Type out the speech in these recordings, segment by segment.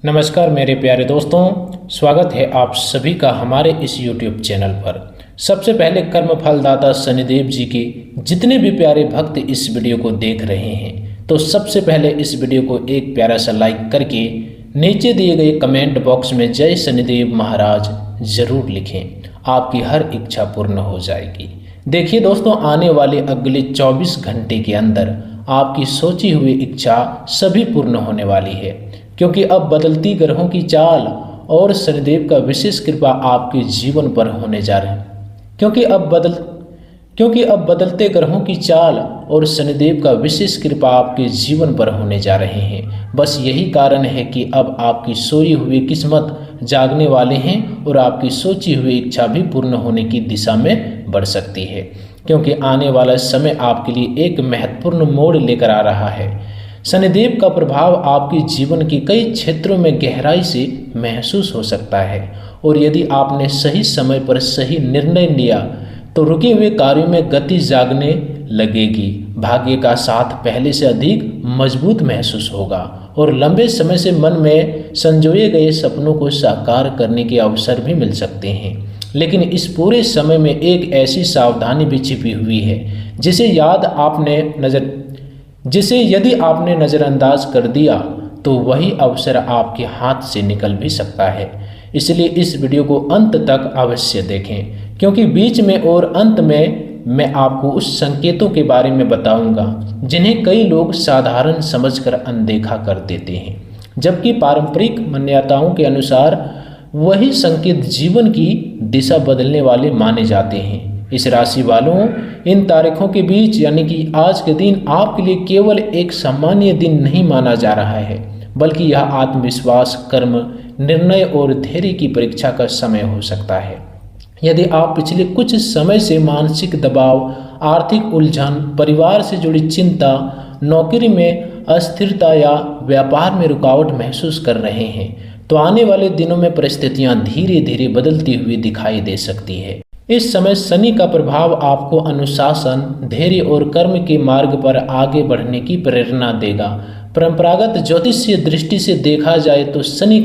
नमस्कार मेरे प्यारे दोस्तों, स्वागत है आप सभी का हमारे इस YouTube चैनल पर। सबसे पहले कर्म फलदाता शनिदेव जी के जितने भी प्यारे भक्त इस वीडियो को देख रहे हैं, तो सबसे पहले इस वीडियो को एक प्यारा सा लाइक करके नीचे दिए गए कमेंट बॉक्स में जय शनिदेव महाराज ज़रूर लिखें। आपकी हर इच्छा पूर्ण हो जाएगी। देखिए दोस्तों, आने वाले अगले 24 घंटे के अंदर आपकी सोची हुई इच्छा सभी पूर्ण होने वाली है, क्योंकि अब बदलती ग्रहों की चाल और शनिदेव का विशेष कृपा आपके जीवन पर होने जा रही है। क्योंकि अब बदलते ग्रहों की चाल और शनिदेव का विशेष कृपा आपके जीवन पर होने जा रहे हैं। बस यही कारण है कि अब आपकी सोई हुई किस्मत जागने वाले हैं और आपकी सोची हुई इच्छा भी पूर्ण होने की दिशा में बढ़ सकती है, क्योंकि आने वाला समय आपके लिए एक महत्वपूर्ण मोड़ लेकर आ रहा है। शनिदेव का प्रभाव आपके जीवन के कई क्षेत्रों में गहराई से महसूस हो सकता है, और यदि आपने सही समय पर सही निर्णय लिया तो रुके हुए कार्यों में गति जागने लगेगी। भाग्य का साथ पहले से अधिक मजबूत महसूस होगा और लंबे समय से मन में संजोए गए सपनों को साकार करने के अवसर भी मिल सकते हैं। लेकिन इस पूरे समय में एक ऐसी सावधानी भी छिपी हुई है जिसे यदि आपने नज़रअंदाज कर दिया तो वही अवसर आपके हाथ से निकल भी सकता है। इसलिए इस वीडियो को अंत तक अवश्य देखें, क्योंकि बीच में और अंत में मैं आपको उस संकेतों के बारे में बताऊंगा जिन्हें कई लोग साधारण समझकर अनदेखा कर देते हैं, जबकि पारंपरिक मान्यताओं के अनुसार वही संकेत जीवन की दिशा बदलने वाले माने जाते हैं। इस राशि वालों, इन तारीखों के बीच यानी कि आज के दिन आपके लिए केवल एक सामान्य दिन नहीं माना जा रहा है, बल्कि यह आत्मविश्वास, कर्म, निर्णय और धैर्य की परीक्षा का समय हो सकता है। यदि आप पिछले कुछ समय से मानसिक दबाव, आर्थिक उलझन, परिवार से जुड़ी चिंता, नौकरी में अस्थिरता या व्यापार में रुकावट महसूस कर रहे हैं, तो आने वाले दिनों में परिस्थितियां धीरे धीरे बदलती हुई दिखाई दे सकती है। इस समय शनि का प्रभाव आपको अनुशासन, धैर्य और कर्म के मार्ग पर आगे बढ़ने की प्रेरणा देगा। परंपरागत ज्योतिषीय दृष्टि से देखा जाए तो शनिदेव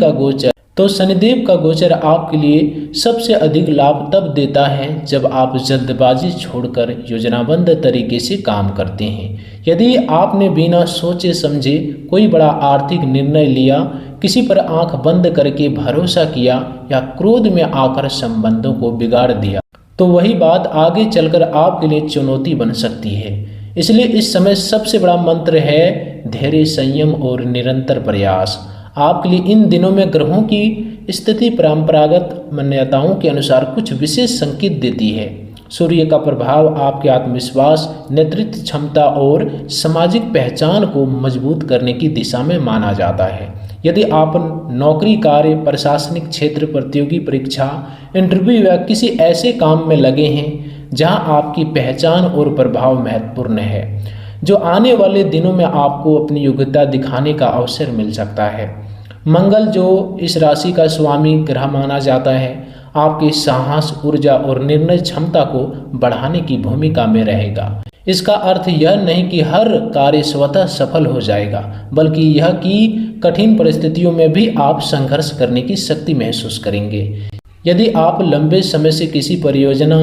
का गोचर आपके लिए सबसे अधिक लाभ तब देता है जब आप जल्दबाजी छोड़कर योजनाबद्ध तरीके से काम करते हैं। यदि आपने बिना सोचे समझे कोई बड़ा आर्थिक निर्णय लिया, किसी पर आंख बंद करके भरोसा किया या क्रोध में आकर संबंधों को बिगाड़ दिया, तो वही बात आगे चलकर आपके लिए चुनौती बन सकती है। इसलिए इस समय सबसे बड़ा मंत्र है धैर्य, संयम और निरंतर प्रयास। आपके लिए इन दिनों में ग्रहों की स्थिति परंपरागत मान्यताओं के अनुसार कुछ विशेष संकेत देती है। सूर्य का प्रभाव आपके आत्मविश्वास, नेतृत्व क्षमता और सामाजिक पहचान को मजबूत करने की दिशा में माना जाता है। यदि आप नौकरी, कार्य, प्रशासनिक क्षेत्र, प्रतियोगी परीक्षा, इंटरव्यू या किसी ऐसे काम में लगे हैं जहां आपकी पहचान और प्रभाव महत्वपूर्ण है, जो आने वाले दिनों में आपको अपनी योग्यता दिखाने का अवसर मिल सकता है। मंगल, जो इस राशि का स्वामी ग्रह माना जाता है, आपके साहस, ऊर्जा और निर्णय क्षमता को बढ़ाने की भूमिका में रहेगा। इसका अर्थ यह नहीं कि हर कार्य स्वतः सफल हो जाएगा, बल्कि यह कि कठिन परिस्थितियों में भी आप संघर्ष करने की शक्ति महसूस करेंगे। यदि आप लंबे समय से किसी परियोजना,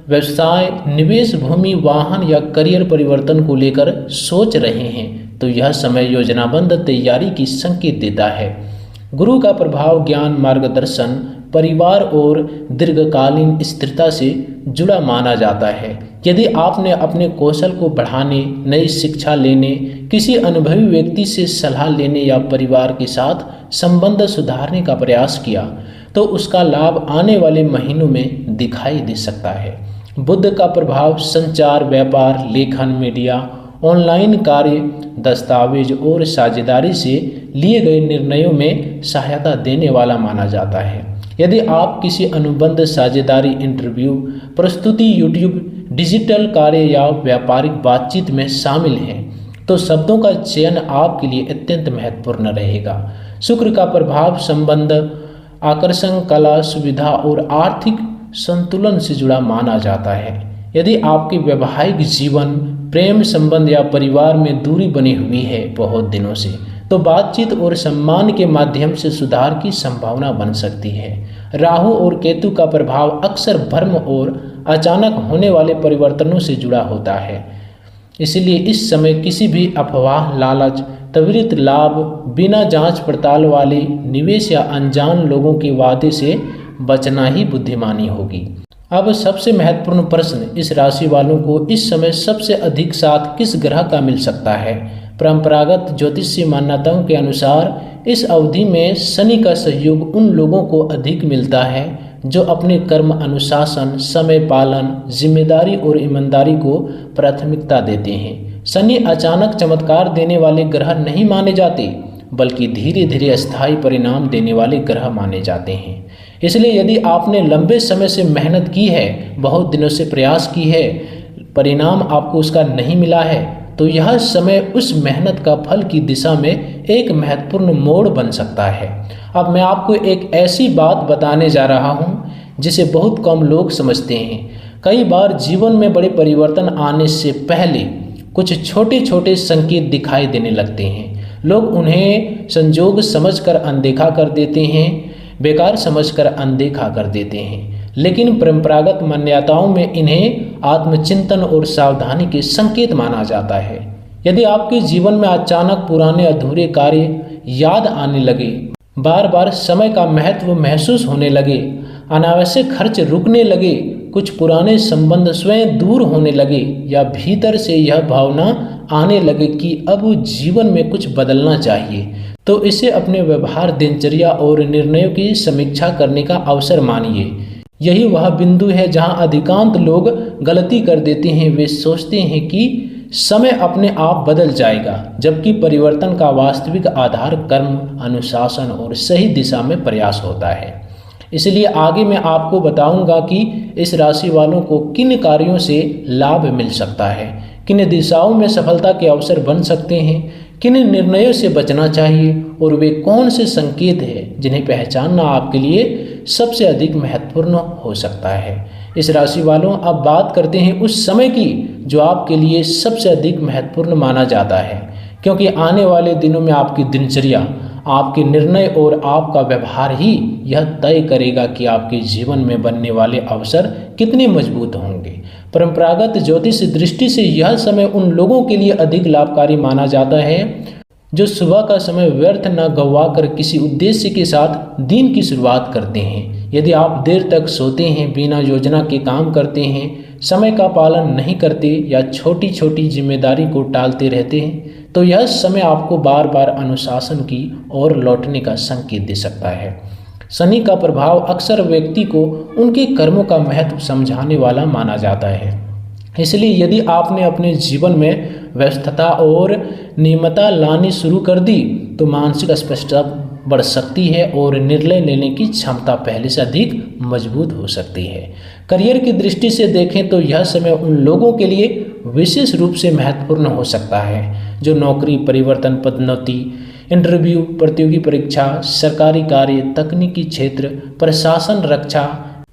व्यवसाय, निवेश, भूमि, वाहन या करियर परिवर्तन को लेकर सोच रहे हैं, तो यह समय योजनाबद्ध तैयारी की संकेत देता है। गुरु का प्रभाव ज्ञान, मार्गदर्शन, परिवार और दीर्घकालीन स्थिरता से जुड़ा माना जाता है। यदि आपने अपने कौशल को बढ़ाने, नई शिक्षा लेने, किसी अनुभवी व्यक्ति से सलाह लेने या परिवार के साथ संबंध सुधारने का प्रयास किया, तो उसका लाभ आने वाले महीनों में दिखाई दे सकता है। बुध का प्रभाव संचार, व्यापार, लेखन, मीडिया, ऑनलाइन कार्य, दस्तावेज और साझेदारी से लिए गए निर्णयों में सहायता देने वाला माना जाता है। यदि आप किसी अनुबंध, साझेदारी, इंटरव्यू, प्रस्तुति, यूट्यूब, डिजिटल कार्य या व्यापारिक बातचीत में शामिल हैं, तो शब्दों का चयन आपके लिए अत्यंत महत्वपूर्ण रहेगा। शुक्र का प्रभाव संबंध, आकर्षण, कला, सुविधा और आर्थिक संतुलन से जुड़ा माना जाता है। यदि आपके वैवाहिक जीवन, प्रेम संबंध या परिवार में दूरी बनी हुई है बहुत दिनों से, तो बातचीत और सम्मान के माध्यम से सुधार की संभावना बन सकती है। राहु और केतु का प्रभाव अक्सर भ्रम और अचानक होने वाले परिवर्तनों से जुड़ा होता है, इसलिए इस समय किसी भी अफवाह, लालच, त्वरित लाभ, बिना जांच पड़ताल वाले निवेश या अनजान लोगों के वादे से बचना ही बुद्धिमानी होगी। अब सबसे महत्वपूर्ण प्रश्न, इस राशि वालों को इस समय सबसे अधिक साथ किस ग्रह का मिल सकता है? परंपरागत ज्योतिषीय मान्यताओं के अनुसार इस अवधि में शनि का सहयोग उन लोगों को अधिक मिलता है जो अपने कर्म, अनुशासन, समय पालन, जिम्मेदारी और ईमानदारी को प्राथमिकता देते हैं। शनि अचानक चमत्कार देने वाले ग्रह नहीं माने जाते, बल्कि धीरे धीरे अस्थायी परिणाम देने वाले ग्रह माने जाते हैं। इसलिए यदि आपने लंबे समय से मेहनत की है, बहुत दिनों से प्रयास की है, परिणाम आपको उसका नहीं मिला है, तो यह समय उस मेहनत का फल की दिशा में एक महत्वपूर्ण मोड़ बन सकता है। अब मैं आपको एक ऐसी बात बताने जा रहा हूँ जिसे बहुत कम लोग समझते हैं। कई बार जीवन में बड़े परिवर्तन आने से पहले कुछ छोटे छोटे संकेत दिखाई देने लगते हैं। लोग उन्हें संजोग समझकर अनदेखा कर देते हैं, बेकार समझकर अनदेखा कर देते हैं, लेकिन परंपरागत मान्यताओं में इन्हें आत्मचिंतन और सावधानी के संकेत माना जाता है। यदि आपके जीवन में अचानक पुराने अधूरे कार्य याद आने लगे, बार बार समय का महत्व महसूस होने लगे, अनावश्यक खर्च रुकने लगे, कुछ पुराने संबंध स्वयं दूर होने लगे, या भीतर से यह भावना आने लगे कि अब जीवन में कुछ बदलना चाहिए, तो इसे अपने व्यवहार, दिनचर्या और निर्णयों की समीक्षा करने का अवसर मानिए। यही वह बिंदु है जहां अधिकांश लोग गलती कर देते हैं। वे सोचते हैं कि समय अपने आप बदल जाएगा, जबकि परिवर्तन का वास्तविक आधार कर्म, अनुशासन और सही दिशा में प्रयास होता है। इसलिए आगे मैं आपको बताऊंगा कि इस राशि वालों को किन कार्यों से लाभ मिल सकता है, किन दिशाओं में सफलता के अवसर बन सकते हैं, किन निर्णयों से बचना चाहिए और वे कौन से संकेत हैं जिन्हें पहचानना आपके लिए सबसे अधिक महत्वपूर्ण हो सकता है। इस राशि वालों, अब बात करते हैं उस समय की जो आपके लिए सबसे अधिक महत्वपूर्ण माना जाता है, क्योंकि आने वाले दिनों में आपकी दिनचर्या, आपके निर्णय और आपका व्यवहार ही यह तय करेगा कि आपके जीवन में बनने वाले अवसर कितने मजबूत होंगे। परंपरागत ज्योतिष दृष्टि से यह समय उन लोगों के लिए अधिक लाभकारी माना जाता है जो सुबह का समय व्यर्थ न गंवाकर किसी उद्देश्य के साथ दिन की शुरुआत करते हैं। यदि आप देर तक सोते हैं, बिना योजना के काम करते हैं, समय का पालन नहीं करते या छोटी छोटी जिम्मेदारी को टालते रहते हैं, तो यह समय आपको बार बार अनुशासन की ओर लौटने का संकेत दे सकता है। शनि का प्रभाव अक्सर व्यक्ति को उनके कर्मों का महत्व समझाने वाला माना जाता है। इसलिए यदि आपने अपने जीवन में व्यस्तता और नियमितता लानी शुरू कर दी, तो मानसिक स्पष्टता बढ़ सकती है और निर्णय लेने की क्षमता पहले से अधिक मजबूत हो सकती है। करियर की दृष्टि से देखें तो यह समय उन लोगों के लिए विशेष रूप से महत्वपूर्ण हो सकता है जो नौकरी परिवर्तन, पदोन्नति, इंटरव्यू, प्रतियोगी परीक्षा, सरकारी कार्य, तकनीकी क्षेत्र, प्रशासन, रक्षा,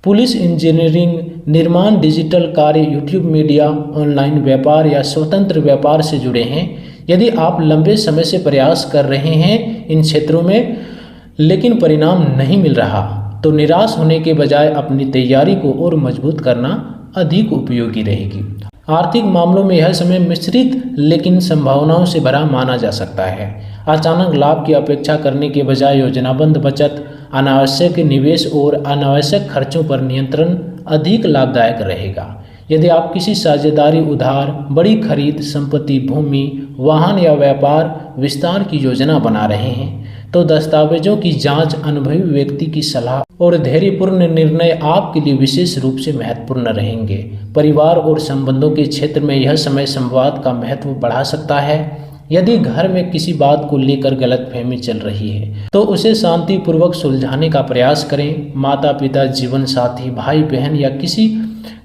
पुलिस, इंजीनियरिंग, निर्माण, डिजिटल कार्य, यूट्यूब मीडिया, ऑनलाइन व्यापार या स्वतंत्र व्यापार से जुड़े हैं। यदि आप लंबे समय से प्रयास कर रहे हैं इन क्षेत्रों में लेकिन परिणाम नहीं मिल रहा, तो निराश होने के बजाय अपनी तैयारी को और मजबूत करना अधिक उपयोगी रहेगी। आर्थिक मामलों में यह समय मिश्रित लेकिन संभावनाओं से भरा माना जा सकता है। अचानक लाभ की अपेक्षा करने के बजाय योजनाबद्ध बचत, अनावश्यक निवेश और अनावश्यक खर्चों पर नियंत्रण अधिक लाभदायक रहेगा। यदि आप किसी साझेदारी, उधार, बड़ी खरीद, संपत्ति, भूमि, वाहन या व्यापार विस्तार की योजना बना रहे हैं, तो दस्तावेजों की जांच, अनुभवी व्यक्ति की सलाह और धैर्यपूर्ण निर्णय आपके लिए विशेष रूप से महत्वपूर्ण रहेंगे। परिवार और संबंधों के क्षेत्र में यह समय संवाद का महत्व बढ़ा सकता है। यदि घर में किसी बात को लेकर गलतफहमी चल रही है तो उसे शांतिपूर्वक सुलझाने का प्रयास करें। माता पिता, जीवन साथी, भाई बहन या किसी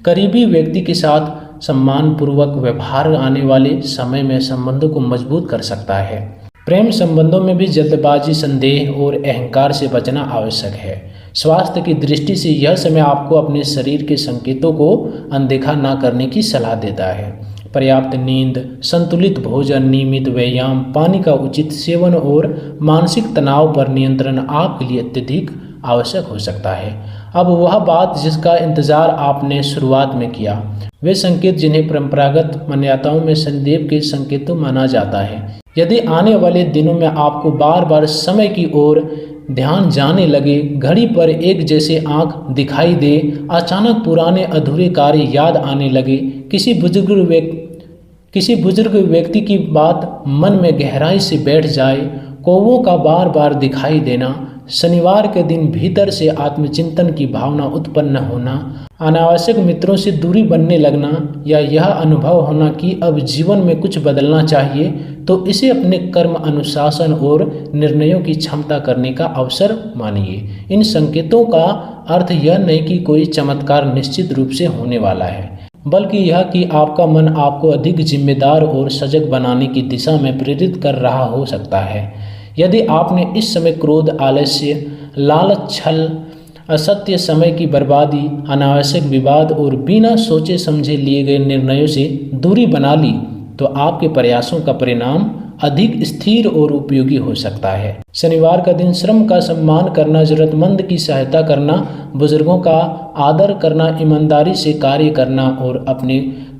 करीबी व्यक्ति के साथ सम्मानपूर्वक व्यवहार आने वाले समय में संबंधों को मजबूत कर सकता है। प्रेम संबंधों में भी जल्दबाजी, संदेह और अहंकार से बचना आवश्यक है। स्वास्थ्य की दृष्टि से यह समय आपको अपने शरीर के संकेतों को अनदेखा न करने की सलाह देता है। पर्याप्त नींद, संतुलित भोजन, नियमित व्यायाम, पानी का उचित सेवन और मानसिक तनाव पर नियंत्रण आपके लिए अत्यधिक आवश्यक हो सकता है। अब वह बात जिसका इंतजार आपने शुरुआत में किया, वे संकेत जिन्हें परंपरागत मान्यताओं में शनिदेव के संकेतों माना जाता है। यदि आने वाले दिनों में आपको बार बार समय की ओर ध्यान जाने लगे, घड़ी पर एक जैसे आंख दिखाई दे, अचानक पुराने अधूरे कार्य याद आने लगे, किसी बुजुर्ग व्यक्ति की बात मन में गहराई से बैठ जाए, कौवों का बार बार दिखाई देना, शनिवार के दिन भीतर से आत्मचिंतन की भावना उत्पन्न होना, अनावश्यक मित्रों से दूरी बनने लगना, या यह अनुभव होना कि अब जीवन में कुछ बदलना चाहिए, तो इसे अपने कर्म, अनुशासन और निर्णयों की क्षमता करने का अवसर मानिए। इन संकेतों का अर्थ यह नहीं कि कोई चमत्कार निश्चित रूप से होने वाला है, बल्कि यह कि आपका मन आपको अधिक जिम्मेदार और सजग बनाने की दिशा में प्रेरित कर रहा हो सकता है। यदि आपने इस समय क्रोध, आलस्य, लालच, छल, असत्य समय की बर्बादी, अनावश्यक विवाद और बिना सोचे समझे लिए गए निर्णयों से दूरी बना ली, तो आपके प्रयासों का परिणाम अधिक स्थिर और उपयोगी हो सकता है। शनिवार का दिन श्रम का सम्मान करना, जरूरतमंद की सहायता करना, बुजुर्गों का आदर करना, ईमानदारी से कार्य करना और अपने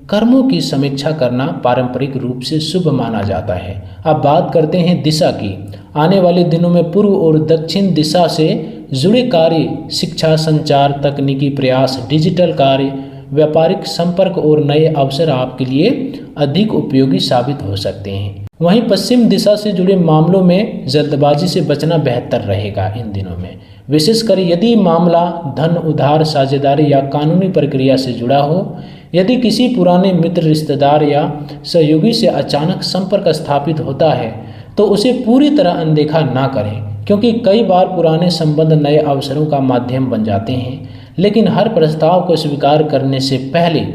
कर्मों की समीक्षा करना पारंपरिक रूप से शुभ माना जाता है। अब बात करते हैं दिशा की। आने वाले दिनों में पूर्व और दक्षिण दिशा से जुड़े कार्य, शिक्षा, संचार, तकनीकी प्रयास, डिजिटल कार्य, व्यापारिक संपर्क और नए अवसर आपके लिए अधिक उपयोगी साबित हो सकते हैं। वहीं पश्चिम दिशा से जुड़े मामलों में जल्दबाजी से बचना बेहतर रहेगा इन दिनों में, विशेषकर यदि मामला धन, उधार, साझेदारी या कानूनी प्रक्रिया से जुड़ा हो। यदि किसी पुराने मित्र, रिश्तेदार या सहयोगी से अचानक संपर्क स्थापित होता है, तो उसे पूरी तरह अनदेखा ना करें, क्योंकि कई बार पुराने संबंध नए अवसरों का माध्यम बन जाते हैं। लेकिन हर प्रस्ताव को स्वीकार करने से पहले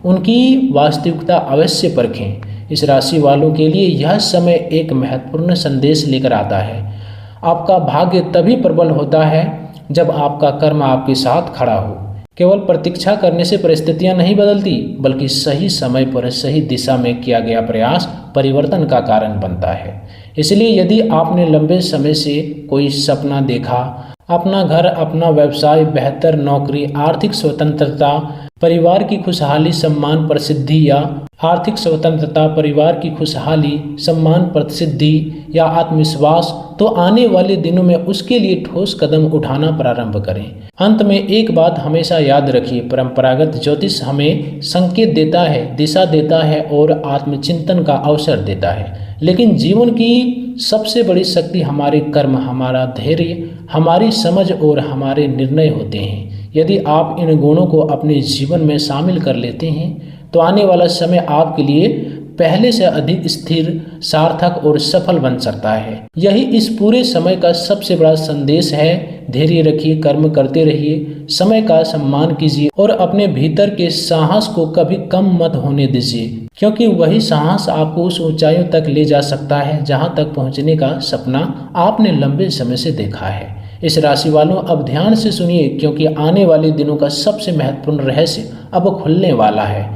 उनकी वास्तविकता अवश्य परखें। इस राशि वालों के लिए यह समय एक महत्वपूर्ण संदेश लेकर आता है। आपका भाग्य तभी प्रबल होता है जब आपका कर्म आपके साथ खड़ा हो। केवल प्रतीक्षा करने से परिस्थितियां नहीं बदलती, बल्कि सही समय पर सही दिशा में किया गया प्रयास परिवर्तन का कारण बनता है। इसलिए यदि आपने लंबे समय से कोई सपना देखा, अपना घर, अपना व्यवसाय, बेहतर नौकरी, आर्थिक स्वतंत्रता, परिवार की खुशहाली, सम्मान, प्रसिद्धि या आर्थिक स्वतंत्रता, परिवार की खुशहाली, सम्मान, प्रसिद्धि या आत्मविश्वास, तो आने वाले दिनों में उसके लिए ठोस कदम उठाना प्रारंभ करें। अंत में एक बात हमेशा याद रखिए, परंपरागत ज्योतिष हमें संकेत देता है, दिशा देता है और आत्मचिंतन का अवसर देता है, लेकिन जीवन की सबसे बड़ी शक्ति हमारे कर्म, हमारा धैर्य, हमारी समझ और हमारे निर्णय होते हैं। यदि आप इन गुणों को अपने जीवन में शामिल कर लेते हैं, तो आने वाला समय आपके लिए पहले से अधिक स्थिर, सार्थक और सफल बन सकता है। यही इस पूरे समय का सबसे बड़ा संदेश है। धैर्य रखिए, कर्म करते रहिए, समय का सम्मान कीजिए और अपने भीतर के साहस को कभी कम मत होने दीजिए, क्योंकि वही साहस आपको उस ऊंचाइयों तक ले जा सकता है जहां तक पहुंचने का सपना आपने लंबे समय से देखा है। इस राशि वालों, अब ध्यान से सुनिए, क्योंकि आने वाले दिनों का सबसे महत्वपूर्ण रहस्य अब खुलने वाला है,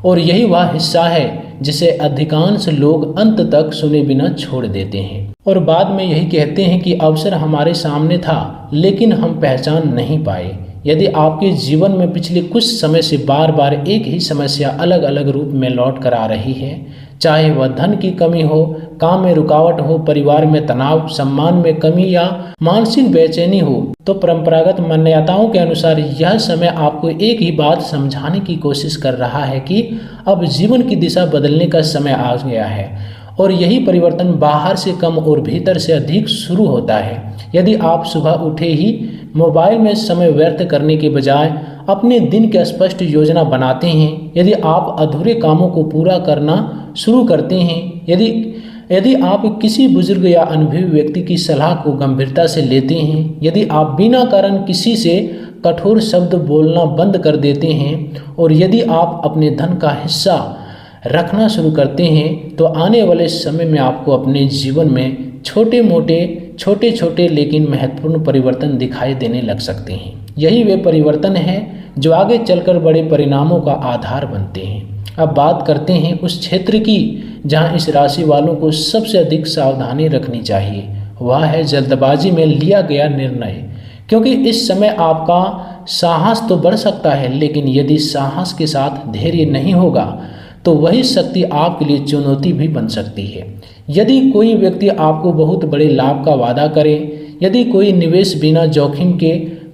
और यही वह हिस्सा है जिसे अधिकांश लोग अंत तक सुने बिना छोड़ देते हैं और बाद में यही कहते हैं कि अवसर हमारे सामने था, लेकिन हम पहचान नहीं पाए। यदि आपके जीवन में पिछले कुछ समय से बार बार एक ही समस्या अलग अलग रूप में लौट कर आ रही है, चाहे वह धन की कमी हो, काम में रुकावट हो, परिवार में तनाव, सम्मान में कमी या मानसिक बेचैनी हो, तो परंपरागत मान्यताओं के अनुसार यह समय आपको एक ही बात समझाने की कोशिश कर रहा है कि अब जीवन की दिशा बदलने का समय आ गया है, और यही परिवर्तन बाहर से कम और भीतर से अधिक शुरू होता है। यदि आप सुबह उठे ही मोबाइल में समय व्यर्थ करने के बजाय अपने दिन की स्पष्ट योजना बनाते हैं, यदि आप अधूरे कामों को पूरा करना शुरू करते हैं, यदि आप किसी बुजुर्ग या अनुभवी व्यक्ति की सलाह को गंभीरता से लेते हैं, यदि आप बिना कारण किसी से कठोर शब्द बोलना बंद कर देते हैं, और यदि आप अपने धन का हिस्सा रखना शुरू करते हैं, तो आने वाले समय में आपको अपने जीवन में छोटे छोटे लेकिन महत्वपूर्ण परिवर्तन दिखाई देने लग सकते हैं। यही वे परिवर्तन हैं जो आगे चलकर बड़े परिणामों का आधार बनते हैं। अब बात करते हैं उस क्षेत्र की जहां इस राशि वालों को सबसे अधिक सावधानी रखनी चाहिए, वह है जल्दबाजी में लिया गया निर्णय। क्योंकि इस समय आपका साहस तो बढ़ सकता है, लेकिन यदि साहस के साथ धैर्य नहीं होगा तो वही शक्ति आपके लिए चुनौती भी बन सकती है। यदि कोई व्यक्ति आपको बहुत बड़े लाभ का वादा करे, यदि कोई निवेश बिना जोखिम के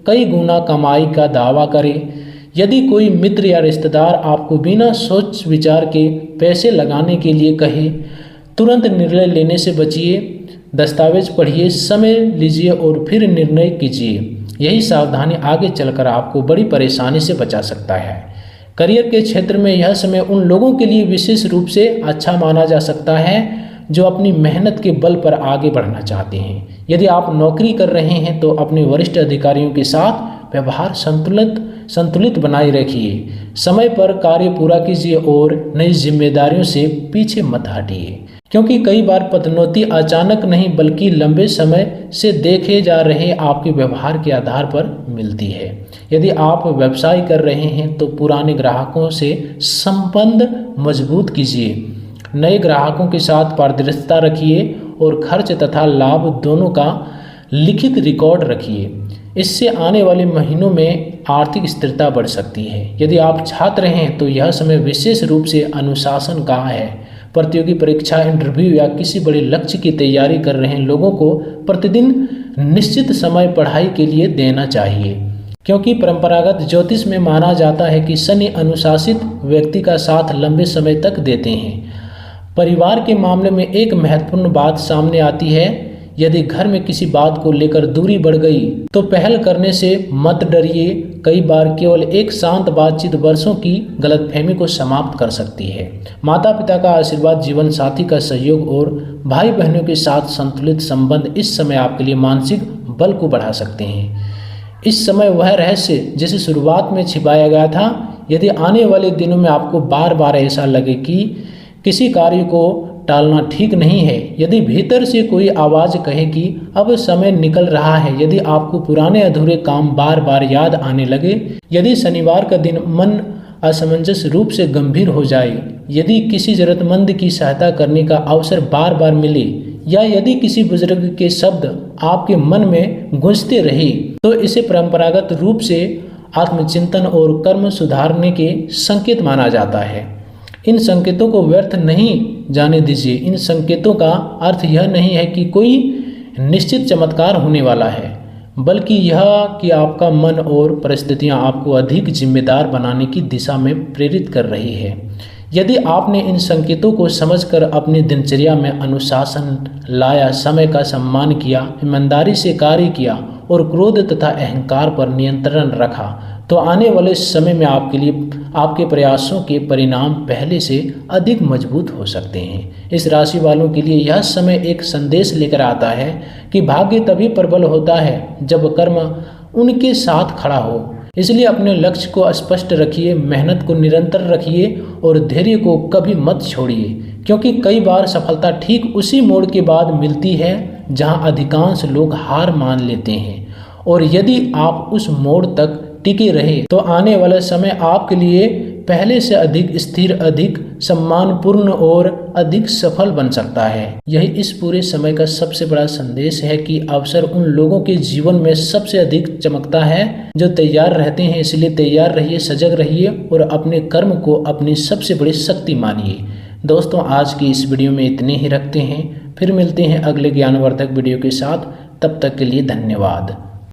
कई गुना कमाई का दावा करे, यदि कोई मित्र या रिश्तेदार आपको बिना सोच विचार के पैसे लगाने के लिए कहे, तुरंत निर्णय लेने से बचिए। दस्तावेज पढ़िए, समय लीजिए और फिर निर्णय कीजिए। यही सावधानी आगे चलकर आपको बड़ी परेशानी से बचा सकता है। करियर के क्षेत्र में यह समय उन लोगों के लिए विशेष रूप से अच्छा माना जा सकता है जो अपनी मेहनत के बल पर आगे बढ़ना चाहते हैं। यदि आप नौकरी कर रहे हैं तो अपने वरिष्ठ अधिकारियों के साथ व्यवहार संतुलित बनाए रखिए। समय पर कार्य पूरा कीजिए और नई जिम्मेदारियों से पीछे मत हटिए, क्योंकि कई बार पदोन्नति अचानक नहीं बल्कि लंबे समय से देखे जा रहे आपके व्यवहार के आधार पर मिलती है। यदि आप व्यवसाय कर रहे हैं तो पुराने ग्राहकों से संबंध मजबूत कीजिए, नए ग्राहकों के साथ पारदर्शिता रखिए और खर्च तथा लाभ दोनों का लिखित रिकॉर्ड रखिए। इससे आने वाले महीनों में आर्थिक स्थिरता बढ़ सकती है। यदि आप छात्र हैं तो यह समय विशेष रूप से अनुशासन का है। प्रतियोगी परीक्षा, इंटरव्यू या किसी बड़े लक्ष्य की तैयारी कर रहे लोगों को प्रतिदिन निश्चित समय पढ़ाई के लिए देना चाहिए, क्योंकि परंपरागत ज्योतिष में माना जाता है कि शनि अनुशासित व्यक्ति का साथ लंबे समय तक देते हैं। परिवार के मामले में एक महत्वपूर्ण बात सामने आती है। यदि घर में किसी बात को लेकर दूरी बढ़ गई तो पहल करने से मत डरिए। कई बार केवल एक शांत बातचीत वर्षों की गलतफहमी को समाप्त कर सकती है। माता पिता का आशीर्वाद, जीवन साथी का सहयोग और भाई बहनों के साथ संतुलित संबंध इस समय आपके लिए मानसिक बल को बढ़ा सकते हैं। इस समय वह रहस्य जिसे शुरुआत में छिपाया गया था, यदि आने वाले दिनों में आपको बार बार ऐसा लगे कि किसी कार्य को टालना ठीक नहीं है, यदि भीतर से कोई आवाज़ कहे कि अब समय निकल रहा है, यदि आपको पुराने अधूरे काम बार बार याद आने लगे, यदि शनिवार का दिन मन असमंजस रूप से गंभीर हो जाए, यदि किसी जरूरतमंद की सहायता करने का अवसर बार बार मिले या यदि किसी बुजुर्ग के शब्द आपके मन में गूंजते रहे, तो इसे परंपरागत रूप से आत्मचिंतन और कर्म सुधारने के संकेत माना जाता है। इन संकेतों को व्यर्थ नहीं जाने दीजिए। इन संकेतों का अर्थ यह नहीं है कि कोई निश्चित चमत्कार होने वाला है, बल्कि यह कि आपका मन और परिस्थितियां आपको अधिक जिम्मेदार बनाने की दिशा में प्रेरित कर रही है। यदि आपने इन संकेतों को समझकर अपनी दिनचर्या में अनुशासन लाया, समय का सम्मान किया, ईमानदारी से कार्य किया और क्रोध तथा अहंकार पर नियंत्रण रखा, तो आने वाले समय में आपके लिए आपके प्रयासों के परिणाम पहले से अधिक मजबूत हो सकते हैं। इस राशि वालों के लिए यह समय एक संदेश लेकर आता है कि भाग्य तभी प्रबल होता है जब कर्म उनके साथ खड़ा हो। इसलिए अपने लक्ष्य को स्पष्ट रखिए, मेहनत को निरंतर रखिए और धैर्य को कभी मत छोड़िए, क्योंकि कई बार सफलता ठीक उसी मोड़ के बाद मिलती है जहां अधिकांश लोग हार मान लेते हैं। और यदि आप उस मोड़ तक टिके रहे तो आने वाला समय आपके लिए पहले से अधिक स्थिर, अधिक सम्मानपूर्ण और अधिक सफल बन सकता है। यही इस पूरे समय का सबसे बड़ा संदेश है कि अवसर उन लोगों के जीवन में सबसे अधिक चमकता है जो तैयार रहते हैं। इसलिए तैयार रहिए, सजग रहिए और अपने कर्म को अपनी सबसे बड़ी शक्ति मानिए। दोस्तों, आज की इस वीडियो में इतने ही रखते हैं। फिर मिलते हैं अगले ज्ञानवर्धक वीडियो के साथ। तब तक के लिए धन्यवाद।